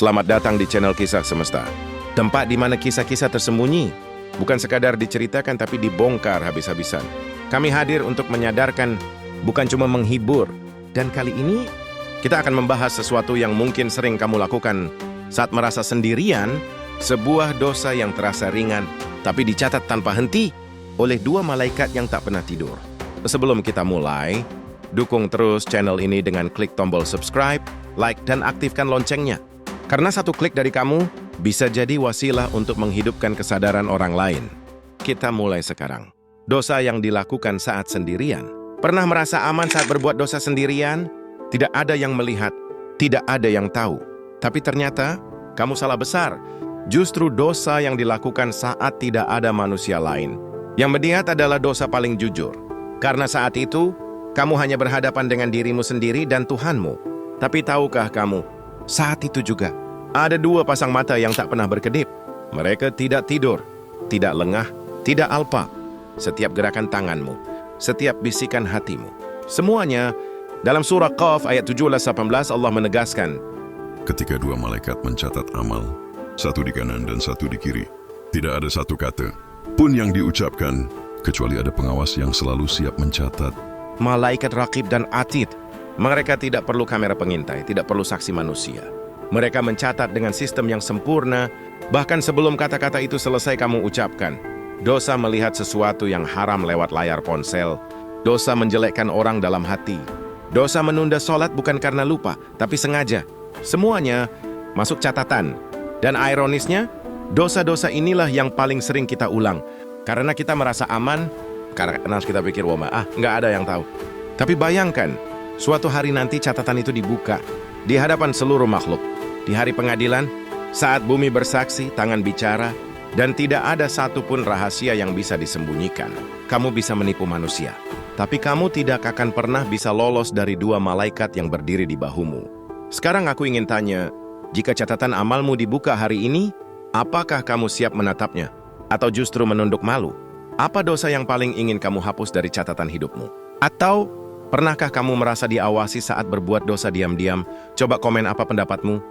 Selamat datang di channel Kisah Semesta. Tempat di mana kisah-kisah tersembunyi bukan sekadar diceritakan tapi dibongkar habis-habisan. Kami hadir untuk menyadarkan, bukan cuma menghibur. Dan kali ini kita akan membahas sesuatu yang mungkin sering kamu lakukan saat merasa sendirian, sebuah dosa yang terasa ringan tapi dicatat tanpa henti oleh dua malaikat yang tak pernah tidur. Sebelum kita mulai, dukung terus channel ini dengan klik tombol subscribe, like, dan aktifkan loncengnya. Karena satu klik dari kamu bisa jadi wasilah untuk menghidupkan kesadaran orang lain. Kita mulai sekarang. Dosa yang dilakukan saat sendirian. Pernah merasa aman saat berbuat dosa sendirian? Tidak ada yang melihat, tidak ada yang tahu. Tapi ternyata kamu salah besar. Justru dosa yang dilakukan saat tidak ada manusia lain. Yang melihat adalah dosa paling jujur. Karena saat itu, kamu hanya berhadapan dengan dirimu sendiri dan Tuhanmu. Tapi tahukah kamu, saat itu juga, ada dua pasang mata yang tak pernah berkedip. Mereka tidak tidur, tidak lengah, tidak alpa. Setiap gerakan tanganmu, setiap bisikan hatimu. Semuanya, dalam surah Qaf ayat 17-18 Allah menegaskan, ketika dua malaikat mencatat amal, satu di kanan dan satu di kiri, tidak ada satu kata pun yang diucapkan, kecuali ada pengawas yang selalu siap mencatat. Malaikat Raqib dan Atid, mereka tidak perlu kamera pengintai, tidak perlu saksi manusia. Mereka mencatat dengan sistem yang sempurna, bahkan sebelum kata-kata itu selesai kamu ucapkan. Dosa melihat sesuatu yang haram lewat layar ponsel, dosa menjelekkan orang dalam hati, dosa menunda sholat bukan karena lupa, tapi sengaja. Semuanya masuk catatan. Dan ironisnya, dosa-dosa inilah yang paling sering kita ulang. Karena kita merasa aman, karena kita pikir, nggak ada yang tahu. Tapi bayangkan, suatu hari nanti catatan itu dibuka di hadapan seluruh makhluk. Di hari pengadilan, saat bumi bersaksi, tangan bicara, dan tidak ada satupun rahasia yang bisa disembunyikan. Kamu bisa menipu manusia, tapi kamu tidak akan pernah bisa lolos dari dua malaikat yang berdiri di bahumu. Sekarang aku ingin tanya, jika catatan amalmu dibuka hari ini, apakah kamu siap menatapnya? Atau justru menunduk malu? Apa dosa yang paling ingin kamu hapus dari catatan hidupmu? Atau pernahkah kamu merasa diawasi saat berbuat dosa diam-diam? Coba komen apa pendapatmu.